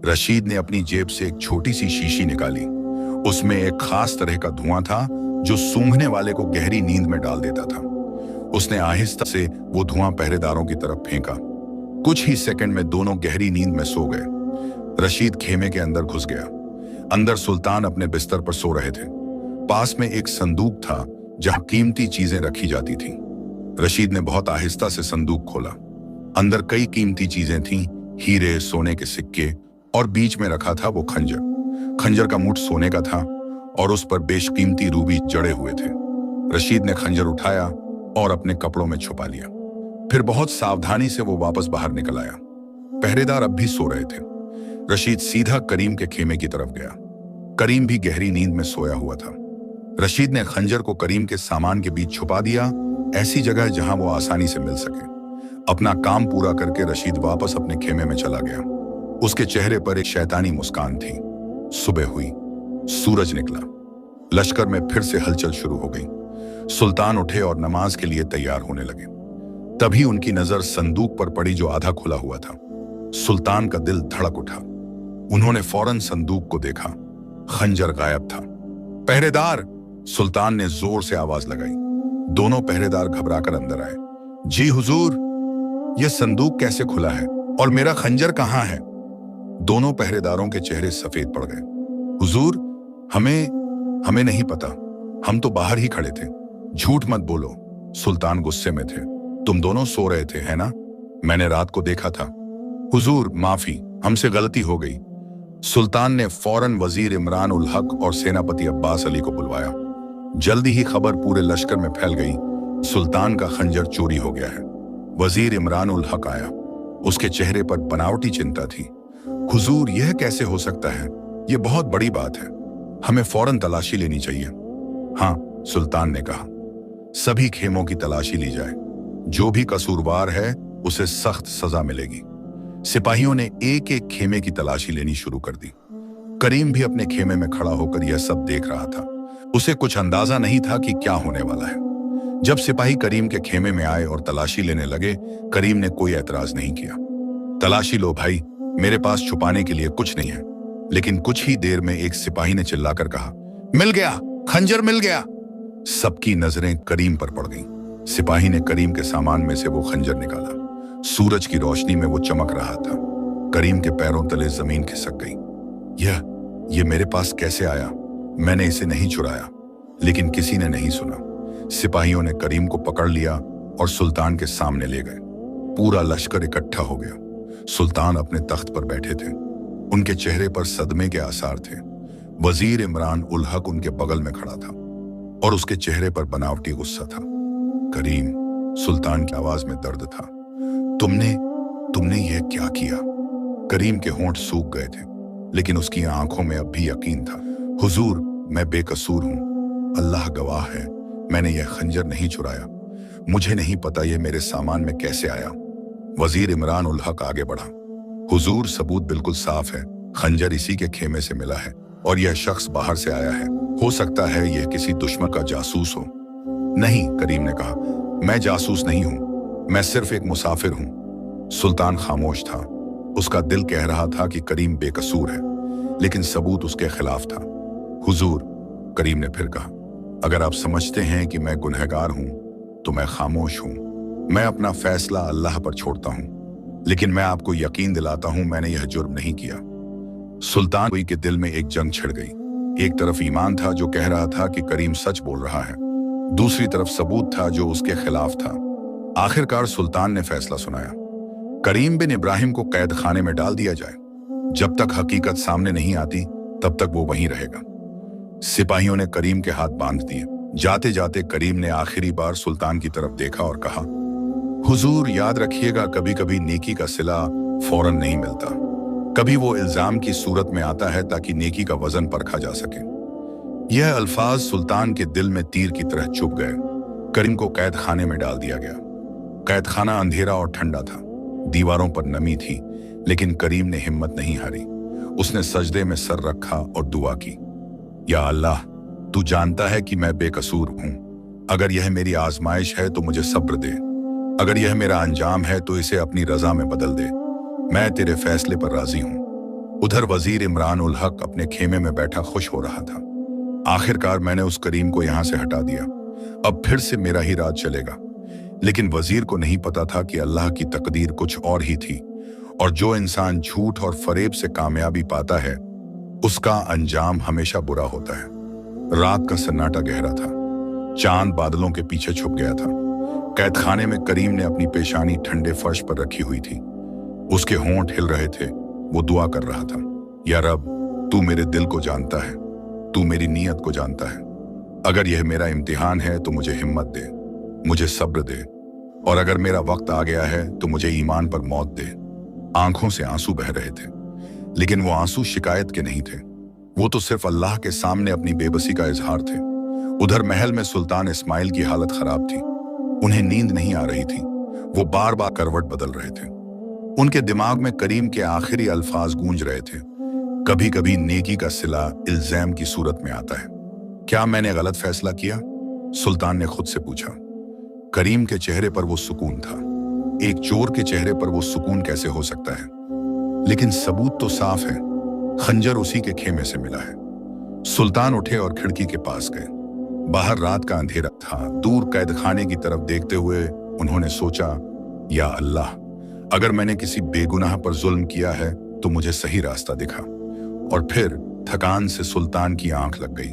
Speaker 1: रशीद ने अपनी जेब से एक छोटी सी शीशी निकाली। उसमें एक खास तरह का धुआं था जो सूंघने वाले को गहरी नींद में डाल देता था। उसने आहिस्ता से वो धुआं पहरेदारों की तरफ फेंका। कुछ ही सेकंड में दोनों गहरी नींद में सो गए। रशीद खेमे के अंदर घुस गया। अंदर सुल्तान अपने बिस्तर पर सो रहे थे। पास में एक संदूक था जहां कीमती चीजें रखी जाती थीं। रशीद ने बहुत आहिस्ता से संदूक खोला। अंदर कई कीमती चीजें थीं, हीरे, सोने के सिक्के, और बीच में रखा था वो खंजर। खंजर का मुठ सोने का था और उस पर बेशकीमती रूबी जड़े हुए थे। रशीद ने खंजर उठाया और अपने कपड़ों में छुपा लिया। फिर बहुत सावधानी से वो वापस बाहर निकल आया। पहरेदार अब भी सो रहे थे। रशीद सीधा करीम के खेमे की तरफ गया। करीम भी गहरी नींद में सोया हुआ था। रशीद ने खंजर को करीम के सामान के बीच छुपा दिया, ऐसी जगह जहां वो आसानी से मिल सके। अपना काम पूरा करके रशीद वापस अपने खेमे में चला गया। उसके चेहरे पर एक शैतानी मुस्कान थी। सुबह हुई, सूरज निकला। लश्कर में फिर से हलचल शुरू हो गई। सुल्तान उठे और नमाज के लिए तैयार होने लगे। तभी उनकी नजर संदूक पर पड़ी जो आधा खुला हुआ था। सुल्तान का दिल धड़क उठा। उन्होंने फौरन संदूक को देखा। खंजर गायब था। पहरेदार! सुल्तान ने जोर से आवाज लगाई। दोनों पहरेदार घबराकर अंदर आए। जी हुजूर, यह संदूक कैसे खुला है और मेरा खंजर कहां है? दोनों पहरेदारों के चेहरे सफेद पड़ गए। हुजूर, हमें नहीं पता। हम तो बाहर ही खड़े थे। झूठ मत बोलो। सुल्तान गुस्से में थे। तुम दोनों सो रहे थे, है ना? मैंने रात को देखा था। हुजूर, माफी, हमसे गलती हो गई। सुल्तान ने फौरन वजीर इमरान उल हक और सेनापति अब्बास अली को बुलवाया। जल्दी ही खबर पूरे लश्कर में फैल गई, सुल्तान का खंजर चोरी हो गया है। वजीर इमरान उल हक आया। उसके चेहरे पर बनावटी चिंता थी। हुजूर, यह कैसे हो सकता है? यह बहुत बड़ी बात है, हमें फौरन तलाशी लेनी चाहिए। हाँ, सुल्तान ने कहा, सभी खेमों की तलाशी ली जाए, जो भी कसूरवार है उसे सख्त सजा मिलेगी। सिपाहियों ने एक एक खेमे की तलाशी लेनी शुरू कर दी। करीम भी अपने खेमे में खड़ा होकर यह सब देख रहा था। उसे कुछ अंदाजा नहीं था कि क्या होने वाला है। जब सिपाही करीम के खेमे में आए और तलाशी लेने लगे, करीम ने कोई एतराज नहीं किया। तलाशी लो भाई, मेरे पास छुपाने के लिए कुछ नहीं है। लेकिन कुछ ही देर में एक सिपाही ने चिल्लाकर कहा, मिल गया, खंजर मिल गया। सबकी नजरें करीम पर पड़ गईं। सिपाही ने करीम के सामान में से वो खंजर निकाला। सूरज की रोशनी में वो चमक रहा था। करीम के पैरों तले जमीन खिसक गई। यह मेरे पास कैसे आया? मैंने इसे नहीं चुराया। लेकिन किसी ने नहीं सुना। सिपाहियों ने करीम को पकड़ लिया और सुल्तान के सामने ले गए। पूरा लश्कर इकट्ठा हो गया। सुल्तान अपने तख्त पर बैठे थे। उनके चेहरे पर सदमे के आसार थे। वजीर इमरान उल हक उनके बगल में खड़ा था और उसके चेहरे पर बनावटी गुस्सा था। करीम, सुल्तान की आवाज में दर्द था, तुमने यह क्या किया? करीम के होंठ सूख गए थे, लेकिन उसकी आंखों में अब भी यकीन था। हुजूर, मैं बेकसूर हूं, अल्लाह गवाह है, मैंने यह खंजर नहीं चुराया। मुझे नहीं पता यह मेरे सामान में कैसे आया। वजीर इमरान उल हक आगे बढ़ा। हुजूर, सबूत बिल्कुल साफ है, खंजर इसी के खेमे से मिला है और यह शख्स बाहर से आया है। हो सकता है यह किसी दुश्मन का जासूस हो। नहीं, करीम ने कहा, मैं जासूस नहीं हूं, मैं सिर्फ एक मुसाफिर हूं। सुल्तान खामोश था। उसका दिल कह रहा था कि करीम बेकसूर है, लेकिन सबूत उसके खिलाफ था। हुजूर, करीम ने फिर कहा, अगर आप समझते हैं कि मैं गुनहगार हूं तो मैं खामोश हूं। मैं अपना फैसला अल्लाह पर छोड़ता हूं, लेकिन मैं आपको यकीन दिलाता हूं मैंने यह जुर्म नहीं किया। सुल्तान के दिल में एक जंग छिड़ गई। एक तरफ ईमान था जो कह रहा था कि करीम सच बोल रहा है, दूसरी तरफ सबूत था जो उसके खिलाफ था। आखिरकार सुल्तान ने फैसला सुनाया, करीम बिन इब्राहिम को कैद खाने में डाल दिया जाए। जब तक हकीकत सामने नहीं आती तब तक वो वहीं रहेगा। सिपाहियों ने करीम के हाथ बांध दिए। जाते जाते करीम ने आखिरी बार सुल्तान की तरफ देखा और कहा, हुजूर, याद रखिएगा, कभी कभी नेकी का सिला फौरन नहीं मिलता। कभी वो इल्जाम की सूरत में आता है ताकि नेकी का वजन परखा जा सके। यह अल्फाज सुल्तान के दिल में तीर की तरह चुभ गए। करीम को कैद खाने में डाल दिया गया। कैद खाना अंधेरा और ठंडा था। दीवारों पर नमी थी, लेकिन करीम ने हिम्मत नहीं हारी। उसने सजदे में सर रखा और दुआ की, या अल्लाह, तू जानता है कि मैं बेकसूर हूं। अगर यह मेरी आजमाइश है तो मुझे सब्र दे। अगर यह मेरा अंजाम है तो इसे अपनी रजा में बदल दे। मैं तेरे फैसले पर राजी हूं। उधर वजीर इमरान उल हक अपने खेमे में बैठा खुश हो रहा था। आखिरकार मैंने उस करीम को यहां से हटा दिया। अब फिर से मेरा ही राज चलेगा। लेकिन वजीर को नहीं पता था कि अल्लाह की तकदीर कुछ और ही थी, और जो इंसान झूठ और फरेब से कामयाबी पाता है उसका अंजाम हमेशा बुरा होता है। रात का सन्नाटा गहरा था। चांद बादलों के पीछे छुप गया था। कैद खाने में करीम ने अपनी पेशानी ठंडे फर्श पर रखी हुई थी। उसके होंठ हिल रहे थे। वो दुआ कर रहा था, या रब, तू मेरे दिल को जानता है, तू मेरी नीयत को जानता है। अगर यह मेरा इम्तिहान है तो मुझे हिम्मत दे, मुझे सब्र दे, और अगर मेरा वक्त आ गया है तो मुझे ईमान पर मौत दे। आंखों से आंसू बह रहे थे, लेकिन वो आंसू शिकायत के नहीं थे। वो तो सिर्फ अल्लाह के सामने अपनी बेबसी का इजहार थे। उधर महल में सुल्तान इस्माइल की हालत खराब थी। उन्हें नींद नहीं आ रही थी। वो बार बार करवट बदल रहे थे। उनके दिमाग में करीम के आखिरी अल्फाज गूंज रहे थे, कभी कभी नेकी का सिला इल्जाम की सूरत में आता है। क्या मैंने गलत फैसला किया? सुल्तान ने खुद से पूछा। करीम के चेहरे पर वो सुकून था। एक चोर के चेहरे पर वो सुकून कैसे हो सकता है? लेकिन सबूत तो साफ है, खंजर उसी के खेमे से मिला है। सुल्तान उठे और खिड़की के पास गए। बाहर रात का अंधेरा था। दूर कैद खाने की तरफ देखते हुए उन्होंने सोचा, या अल्लाह, अगर मैंने किसी बेगुनाह पर जुल्म किया है तो मुझे सही रास्ता दिखा। और फिर थकान से सुल्तान की आंख लग गई।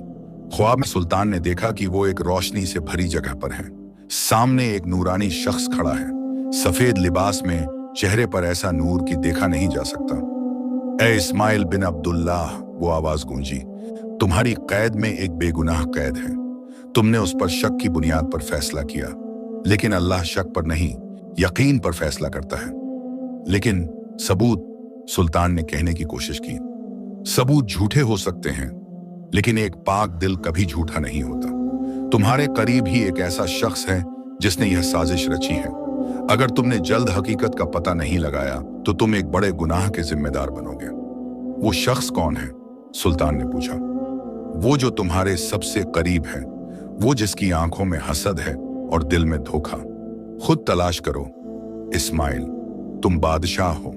Speaker 1: ख्वाब में सुल्तान ने देखा कि वो एक रोशनी से भरी जगह पर है। सामने एक नूरानी शख्स खड़ा है, सफेद लिबास में, चेहरे पर ऐसा नूर कि देखा नहीं जा सकता। ए इस्माइल बिन अब्दुल्लाह, वो आवाज गूंजी, तुम्हारी कैद में एक बेगुनाह कैद है। तुमने उस पर शक की बुनियाद पर फैसला किया, लेकिन अल्लाह शक पर नहीं, यकीन पर फैसला करता है। लेकिन सबूत, सुल्तान ने कहने की कोशिश की, सबूत झूठे हो सकते हैं, लेकिन एक पाक दिल कभी झूठा नहीं होता। तुम्हारे करीब ही एक ऐसा शख्स है जिसने यह साजिश रची है। अगर तुमने जल्द हकीकत का पता नहीं लगाया तो तुम एक बड़े गुनाह के जिम्मेदार बनोगे। वो शख्स कौन है? सुल्तान ने पूछा। वो जो तुम्हारे सबसे करीब है, वो जिसकी आंखों में हसद है और दिल में धोखा। खुद तलाश करो इस्माइल, तुम बादशाह हो,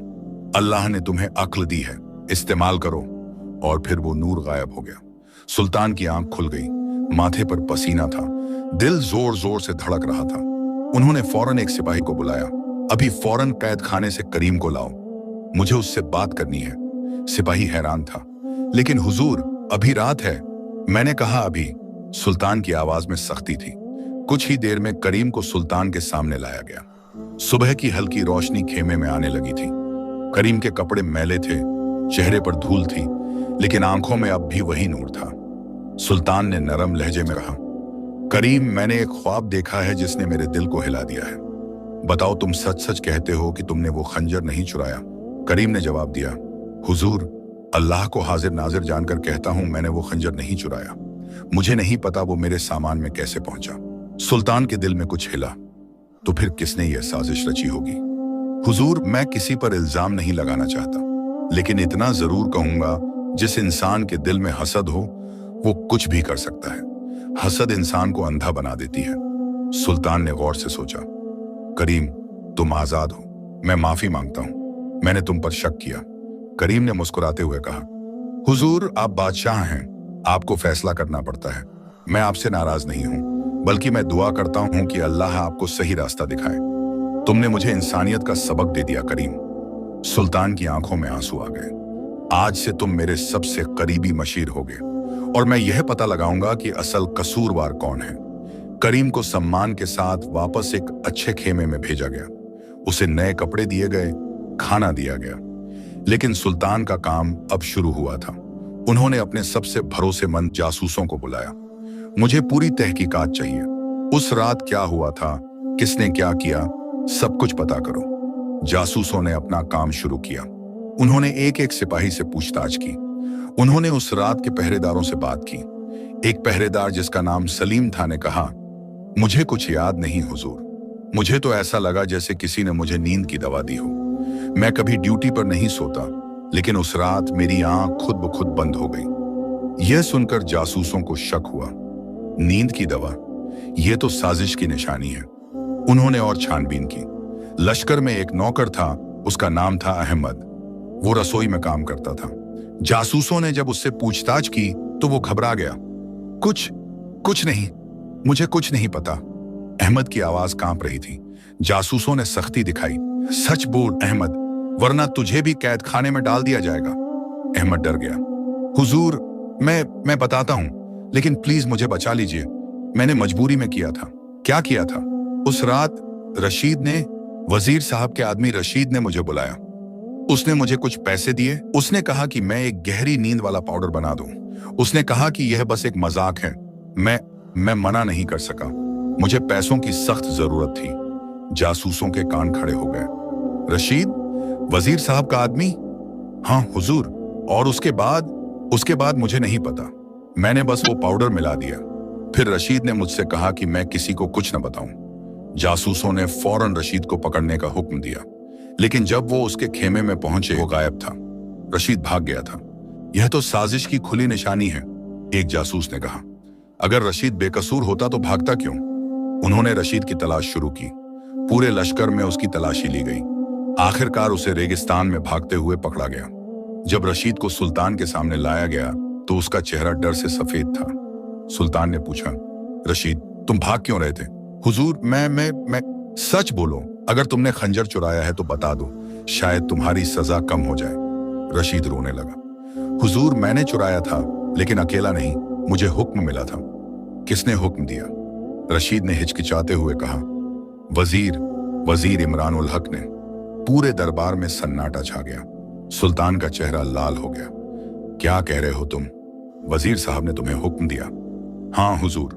Speaker 1: अल्लाह ने तुम्हें अक्ल दी है, इस्तेमाल करो। और फिर वो नूर गायब हो गया। सुल्तान की आंख खुल गई, माथे पर पसीना था, दिल जोर जोर से धड़क रहा था। उन्होंने फौरन एक सिपाही को बुलाया। अभी फौरन कैद खाने से करीम को लाओ, मुझे उससे बात करनी है। सिपाही हैरान था। लेकिन हुजूर, अभी रात है। मैंने कहा अभी। सुल्तान की आवाज में सख्ती थी। कुछ ही देर में करीम को सुल्तान के सामने लाया गया। सुबह की हल्की रोशनी खेमे में आने लगी थी। करीम के कपड़े मैले थे, चेहरे पर धूल थी, लेकिन आंखों में अब भी वही नूर था। सुल्तान ने नरम लहजे में कहा, करीम, मैंने एक ख्वाब देखा है जिसने मेरे दिल को हिला दिया है। बताओ, तुम सच सच कहते हो कि तुमने वो खंजर नहीं चुराया? करीम ने जवाब दिया, हुजूर, अल्लाह को हाजिर नाजिर जानकर कहता हूं, मैंने वो खंजर नहीं चुराया। मुझे नहीं पता वो मेरे सामान में कैसे पहुंचा। सुल्तान के दिल में कुछ हिला। तो फिर किसने यह साजिश रची होगी? हुजूर, मैं किसी पर इल्जाम नहीं लगाना चाहता, लेकिन इतना जरूर कहूंगा, जिस इंसान के दिल में हसद हो वो कुछ भी कर सकता है। हसद इंसान को अंधा बना देती है। सुल्तान ने गौर से सोचा। करीम, तुम आजाद हो, मैं माफी मांगता हूं, मैंने तुम पर शक किया। करीम ने मुस्कुराते हुए कहा, हुजूर, आप बादशाह हैं, आपको फैसला करना पड़ता है। मैं आपसे नाराज नहीं हूं, बल्कि मैं दुआ करता हूं कि अल्लाह आपको सही रास्ता दिखाए। तुमने मुझे इंसानियत का सबक दे दिया करीम। सुल्तान की आंखों में आंसू आ गए। आज से तुम मेरे सबसे करीबी मशीर होगे और मैं यह पता लगाऊंगा कि असल कसूरवार कौन है। करीम को सम्मान के साथ वापस एक अच्छे खेमे में भेजा गया। उसे नए कपड़े दिए गए, खाना दिया गया। लेकिन सुल्तान का काम अब शुरू हुआ था। उन्होंने अपने सबसे भरोसेमंद जासूसों को बुलाया। मुझे पूरी तहकीकात चाहिए। उस रात क्या हुआ था, किसने क्या किया, सब कुछ पता करो। जासूसों ने अपना काम शुरू किया। उन्होंने एक एक सिपाही से पूछताछ की। उन्होंने उस रात के पहरेदारों से बात की। एक पहरेदार जिसका नाम सलीम था ने कहा, मुझे कुछ याद नहीं हुजूर। मुझे तो ऐसा लगा जैसे किसी ने मुझे नींद की दवा दी हो। मैं कभी ड्यूटी पर नहीं सोता, लेकिन उस रात मेरी आंख खुद ब खुद बंद हो गई। यह सुनकर जासूसों को शक हुआ। नींद की दवा, यह तो साजिश की निशानी है। उन्होंने और छानबीन की। लश्कर में एक नौकर था, उसका नाम था अहमद। वो रसोई में काम करता था। जासूसों ने जब उससे पूछताछ की तो वो घबरा गया। कुछ नहीं, मुझे कुछ नहीं पता। अहमद की आवाज कांप रही थी। जासूसों ने सख्ती दिखाई। सच बोल अहमद, वरना तुझे भी कैद खाने में डाल दिया जाएगा। अहमद डर गया। हुजूर, मैं बताता हूं, लेकिन प्लीज मुझे बचा लीजिए। मैंने मजबूरी में किया था। क्या किया था? उस रात रशीद ने, वजीर साहब के आदमी रशीद ने मुझे बुलाया। उसने मुझे कुछ पैसे दिए। उसने कहा कि मैं एक गहरी नींद वाला पाउडर बना दूं। उसने कहा कि यह बस एक मजाक है। मैं मना नहीं कर सका। मुझे पैसों की सख्त जरूरत थी। जासूसों के कान खड़े हो गए। रशीद, वजीर साहब का आदमी? हाँ हुजूर। और उसके बाद मुझे नहीं पता। मैंने बस वो पाउडर मिला दिया। फिर रशीद ने मुझसे कहा कि मैं किसी को कुछ न बताऊं। जासूसों ने फौरन रशीद को पकड़ने का हुक्म दिया, लेकिन जब वो उसके खेमे में पहुंचे वो गायब था। रशीद भाग गया था। यह तो साजिश की खुली निशानी है, एक जासूस ने कहा। अगर रशीद बेकसूर होता तो भागता क्यों? उन्होंने रशीद की तलाश शुरू की। पूरे लश्कर में उसकी तलाशी ली गई। आखिरकार उसे रेगिस्तान में भागते हुए पकड़ा गया। जब रशीद को सुल्तान के सामने लाया गया तो उसका चेहरा डर से सफेद था। सुल्तान ने पूछा, रशीद, तुम भाग क्यों रहे थे? हुजूर, मैं सच बोलो, अगर तुमने खंजर चुराया है तो बता दो, शायद तुम्हारी सजा कम हो जाए। रशीद रोने लगा। हुजूर, मैंने चुराया था, लेकिन अकेला नहीं, मुझे हुक्म मिला था। किसने हुक्म दिया? रशीद ने हिचकिचाते हुए कहा, वजीर इमरान उल हक ने। पूरे दरबार में सन्नाटा छा गया। सुल्तान का चेहरा लाल हो गया। क्या कह रहे हो तुम? वजीर साहब ने तुम्हें हुक्म दिया? हाँ हुजूर,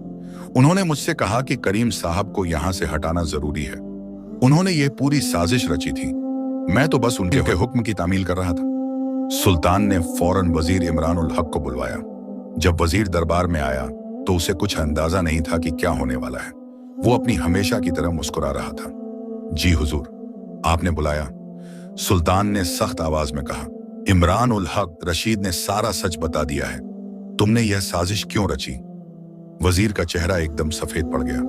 Speaker 1: उन्होंने मुझसे कहा कि करीम साहब को यहां से हटाना जरूरी है। उन्होंने ये पूरी साजिश रची थी, मैं तो बस उनके हुक्म की तामील कर रहा था। सुल्तान ने फौरन वजीर इमरान उल हक को बुलवाया। जब वजीर दरबार में आया तो उसे कुछ अंदाजा नहीं था कि क्या होने वाला है। वो अपनी हमेशा की तरह मुस्कुरा रहा था। जी हुजूर, आपने बुलाया? सुल्तान ने सख्त आवाज में कहा। इमरान उल हक, रशीद ने सारा सच बता दिया है। तुमने यह साजिश क्यों रची? वजीर का चेहरा एकदम सफेद पड़ गया।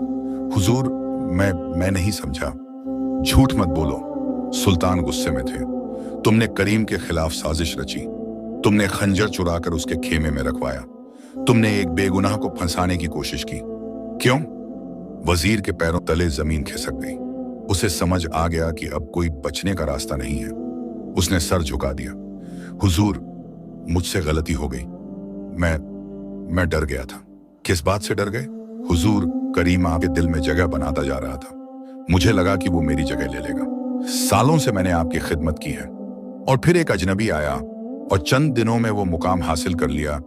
Speaker 1: हुजूर, मैं नहीं समझा। झूठ मत बोलो, सुल्तान गुस्से में थे। तुमने करीम के खिलाफ साजिश रची। तुमने खंजर चुराकर उसके खेमे में रखवाया। तुमने एक बेगुनाह को फंसाने की कोशिश की। क्यों? वजीर के पैरों तले जमीन खिसक गई। उसे समझ आ गया कि अब कोई बचने का रास्ता नहीं है। उसने सर झुका दिया। हुजूर, मुझसे गलती हो गई। मैं डर गया था। किस बात से डर गए? हुजूर, करीम आपके दिल में जगह बनाता जा रहा था। मुझे लगा कि वो मेरी जगह ले लेगा। सालों से मैंने आपकी खिदमत की है, और फिर एक अजनबी आया और चंद दिनों में वो मुकाम हासिल कर लिया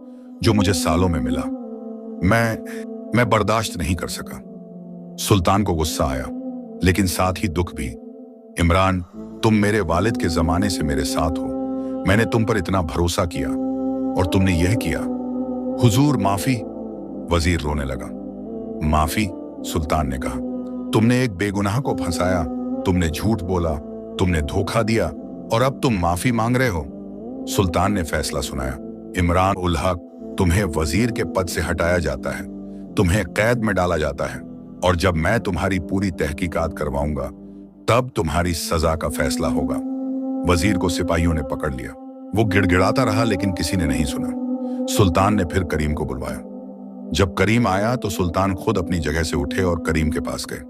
Speaker 1: जो मुझे सालों में मिला। मैं बर्दाश्त नहीं कर सका। सुल्तान को गुस्सा आया, लेकिन साथ ही दुख भी। इमरान, तुम मेरे वालिद के जमाने से मेरे साथ हो। मैंने तुम पर इतना भरोसा किया और तुमने यह किया। हुजूर, माफी। वजीर रोने लगा। माफी? सुल्तान ने कहा। तुमने एक बेगुनाह को फंसाया, तुमने झूठ बोला, तुमने धोखा दिया, और अब तुम माफी मांग रहे हो? सुल्तान ने फैसला सुनाया। इमरान उल हक, तुम्हें वजीर के पद से हटाया जाता है, तुम्हें कैद में डाला जाता है, और जब मैं तुम्हारी पूरी तहकीकात करवाऊंगा तब तुम्हारी सजा का फैसला होगा। वजीर को सिपाहियों ने पकड़ लिया। वो गिड़गिड़ाता रहा, लेकिन किसी ने नहीं सुना। सुल्तान ने फिर करीम को बुलवाया। जब करीम आया तो सुल्तान खुद अपनी जगह से उठे और करीम के पास गए।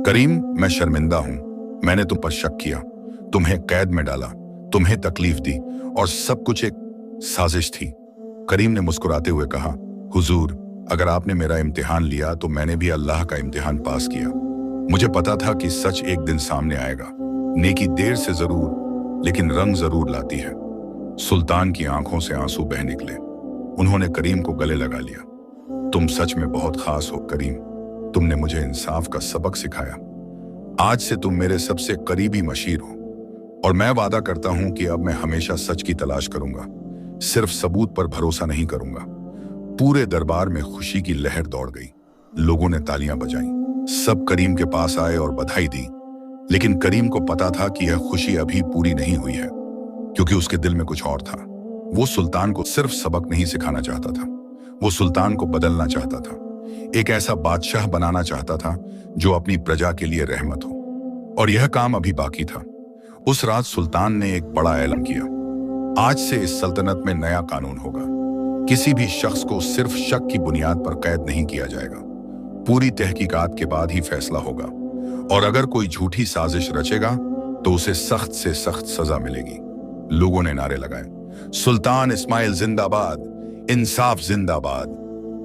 Speaker 1: करीम, मैं शर्मिंदा हूं। मैंने तुम पर शक किया, तुम्हें कैद में डाला, तुम्हें तकलीफ दी, और सब कुछ एक साजिश थी। करीम ने मुस्कुराते हुए कहा, हुजूर, अगर आपने मेरा इम्तिहान लिया तो मैंने भी अल्लाह का इम्तिहान पास किया। मुझे पता था कि सच एक दिन सामने आएगा। नेकी देर से जरूर, लेकिन रंग जरूर लाती है। सुल्तान की आंखों से आंसू बह निकले। उन्होंने करीम को गले लगा लिया। तुम सच में बहुत खास हो करीम। तुमने मुझे इंसाफ का सबक सिखाया। आज से तुम मेरे सबसे करीबी मशीर हो, और मैं वादा करता हूं कि अब मैं हमेशा सच की तलाश करूंगा, सिर्फ सबूत पर भरोसा नहीं करूंगा। पूरे दरबार में खुशी की लहर दौड़ गई। लोगों ने तालियां बजाईं। सब करीम के पास आए और बधाई दी। लेकिन करीम को पता था कि यह खुशी अभी पूरी नहीं हुई है, क्योंकि उसके दिल में कुछ और था। वो सुल्तान को सिर्फ सबक नहीं सिखाना चाहता था, वो सुल्तान को बदलना चाहता था। एक ऐसा बादशाह बनाना चाहता था जो अपनी प्रजा के लिए रहमत हो, और यह काम अभी बाकी था। उस रात सुल्तान ने एक बड़ा ऐलान किया। आज से इस सल्तनत में नया कानून होगा। किसी भी शख्स को सिर्फ शक की बुनियाद पर कैद नहीं किया जाएगा। पूरी तहकीकात के बाद ही फैसला होगा, और अगर कोई झूठी साजिश रचेगा तो उसे सख्त से सख्त सजा मिलेगी। लोगों ने नारे लगाए, सुल्तान इस्माइल जिंदाबाद, इंसाफ जिंदाबाद।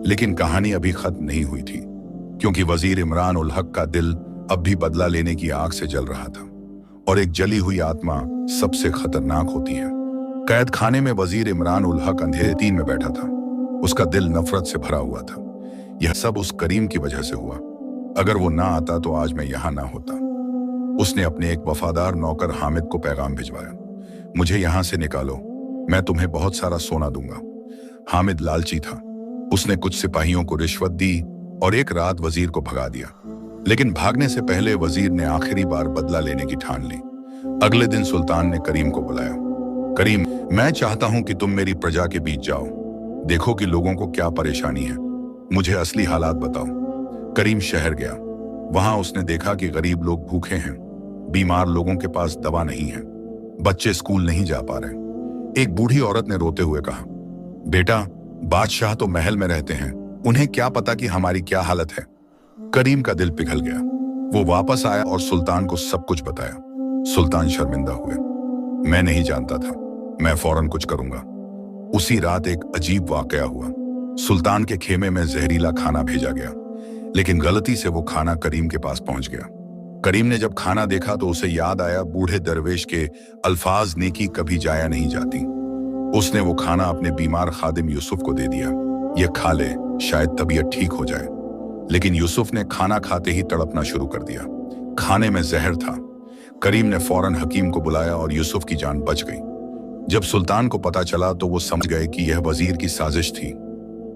Speaker 1: लेकिन कहानी अभी खत्म नहीं हुई थी, क्योंकि वजीर इमरान उल हक का दिल अब भी बदला लेने की आग से जल रहा था, और एक जली हुई आत्मा सबसे खतरनाक होती है। कैद खाने में वजीर इमरान उल हक अंधेरे तीन में बैठा था। उसका दिल नफरत से भरा हुआ था। यह सब उस करीम की वजह से हुआ। अगर वो ना आता तो आज मैं यहां ना होता। उसने अपने एक वफादार नौकर हामिद को पैगाम भिजवाया, मुझे यहां से निकालो, मैं तुम्हें बहुत सारा सोना दूंगा। हामिद लालची था। उसने कुछ सिपाहियों को रिश्वत दी और एक रात वजीर को भगा दिया। लेकिन भागने से पहले वजीर ने आखिरी बार बदला लेने की ठान ली। अगले दिन सुल्तान ने करीम को बुलाया। करीम, मैं चाहता हूं कि तुम मेरी प्रजा के बीच जाओ, देखो कि लोगों को क्या परेशानी है, मुझे असली हालात बताओ। करीम शहर गया। वहां उसने देखा कि गरीब लोग भूखे हैं, बीमार लोगों के पास दवा नहीं है, बच्चे स्कूल नहीं जा पा रहे। एक बूढ़ी औरत ने रोते हुए कहा, बेटा, बादशाह तो महल में रहते हैं, उन्हें क्या पता कि हमारी क्या हालत है। करीम का दिल पिघल गया। वो वापस आया और सुल्तान को सब कुछ बताया। सुल्तान शर्मिंदा हुए। मैं नहीं जानता था, मैं फौरन कुछ करूंगा। उसी रात एक अजीब वाकया हुआ। सुल्तान के खेमे में जहरीला खाना भेजा गया, लेकिन गलती से वो खाना करीम के पास पहुंच गया। करीम ने जब खाना देखा तो उसे याद आया बूढ़े दरवेश के अल्फाज, नेकी कभी जाया नहीं जाती। उसने वो खाना अपने बीमार खादिम यूसुफ को दे दिया, ये खा ले, शायद तबीयत ठीक हो जाए। लेकिन यूसुफ ने खाना खाते ही तड़पना शुरू कर दिया। खाने में जहर था। करीम ने फौरन हकीम को बुलाया और यूसुफ की जान बच गई। जब सुल्तान को पता चला तो वो समझ गए कि यह वजीर की साजिश थी।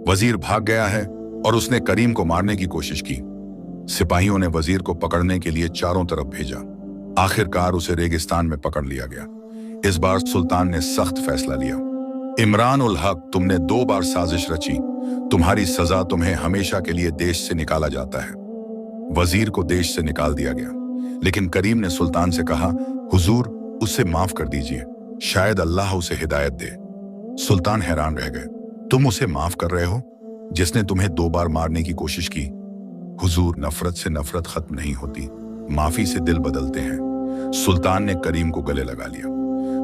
Speaker 1: वजीर भाग गया है और उसने करीम को मारने की कोशिश की। सिपाहियों ने वजीर को पकड़ने के लिए चारों तरफ भेजा। आखिरकार उसे रेगिस्तान में पकड़ लिया गया। इस बार सुल्तान ने सख्त फैसला लिया। इमरान उल हक, तुमने 2 बार साजिश रची, तुम्हारी सजा तुम्हें हमेशा के लिए देश से निकाला जाता है। वजीर को देश से निकाल दिया गया, लेकिन करीम ने सुल्तान से कहा, हुजूर उसे माफ कर दीजिए, शायद अल्लाह उसे हिदायत दे। सुल्तान हैरान रह गए, तुम उसे माफ कर रहे हो जिसने तुम्हें 2 बार मारने की कोशिश की? हुजूर, नफरत से नफरत खत्म नहीं होती, माफी से दिल बदलते हैं। सुल्तान ने करीम को गले लगा लिया,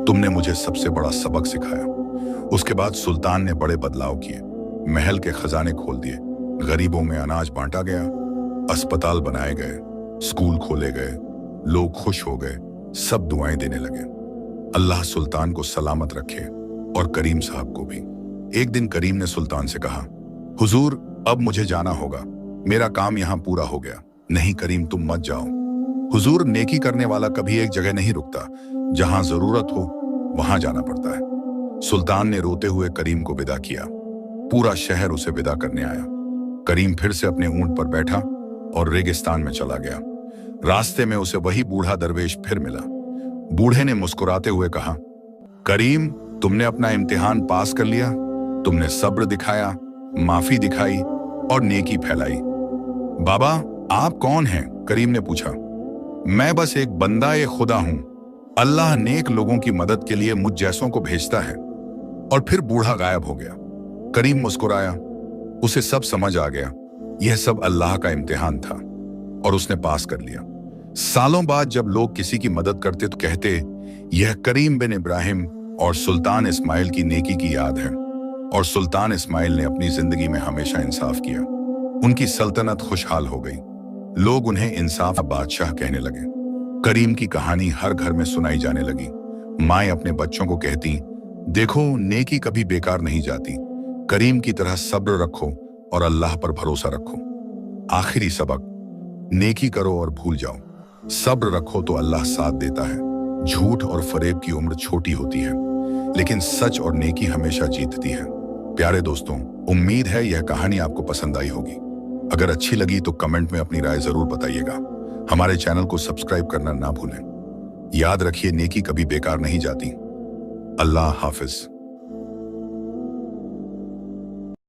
Speaker 1: तुमने मुझे सबसे बड़ा सबक सिखाया। उसके बाद सुल्तान ने बड़े बदलाव किए। महल के खजाने खोल दिए, गरीबों में अनाज बांटा गया, अस्पताल बनाए गए, स्कूल खोले गए, लोग खुश हो गए, सब दुआएं देने लगे। अल्लाह सुल्तान को सलामत रखे और करीम साहब को भी। एक दिन करीम ने सुल्तान से कहा, हुजूर अब मुझे जाना होगा, मेरा काम यहाँ पूरा हो गया। नहीं करीम, तुम मत जाओ। हुजूर, नेकी करने वाला कभी एक जगह नहीं रुकता, जहां जरूरत हो वहां जाना पड़ता है। सुल्तान ने रोते हुए करीम को विदा किया। पूरा शहर उसे विदा करने आया। करीम फिर से अपने ऊंट पर बैठा और रेगिस्तान में चला गया। रास्ते में उसे वही बूढ़ा दरवेश फिर मिला। बूढ़े ने मुस्कुराते हुए कहा, करीम, तुमने अपना इम्तिहान पास कर लिया, तुमने सब्र दिखाया, माफी दिखाई और नेकी फैलाई। बाबा, आप कौन हैं? करीम ने पूछा। मैं बस एक बंदा ए खुदा हूं। अल्लाह नेक लोगों की मदद के लिए मुझ जैसों को भेजता है। और फिर बूढ़ा गायब हो गया। करीम मुस्कुराया, उसे सब समझ आ गया, यह सब अल्लाह का इम्तिहान था और उसने पास कर लिया। सालों बाद जब लोग किसी की मदद करते तो कहते, यह करीम बिन इब्राहिम और सुल्तान इस्माइल की नेकी की याद है। और सुल्तान इस्माइल ने अपनी जिंदगी में हमेशा इंसाफ किया। उनकी सल्तनत खुशहाल हो गई। लोग उन्हें इंसाफ बादशाह कहने लगे। करीम की कहानी हर घर में सुनाई जाने लगी। माएं अपने बच्चों को कहती, देखो नेकी कभी बेकार नहीं जाती, करीम की तरह सब्र रखो और अल्लाह पर भरोसा रखो। आखिरी सबक, नेकी करो और भूल जाओ, सब्र रखो तो अल्लाह साथ देता है। झूठ और फरेब की उम्र छोटी होती है, लेकिन सच और नेकी हमेशा जीतती है। प्यारे दोस्तों, उम्मीद है यह कहानी आपको पसंद आई होगी। अगर अच्छी लगी तो कमेंट में अपनी राय जरूर बताइएगा। हमारे चैनल को सब्सक्राइब करना ना भूलें। याद रखिए, नेकी कभी बेकार नहीं जाती। अल्लाह हाफिज।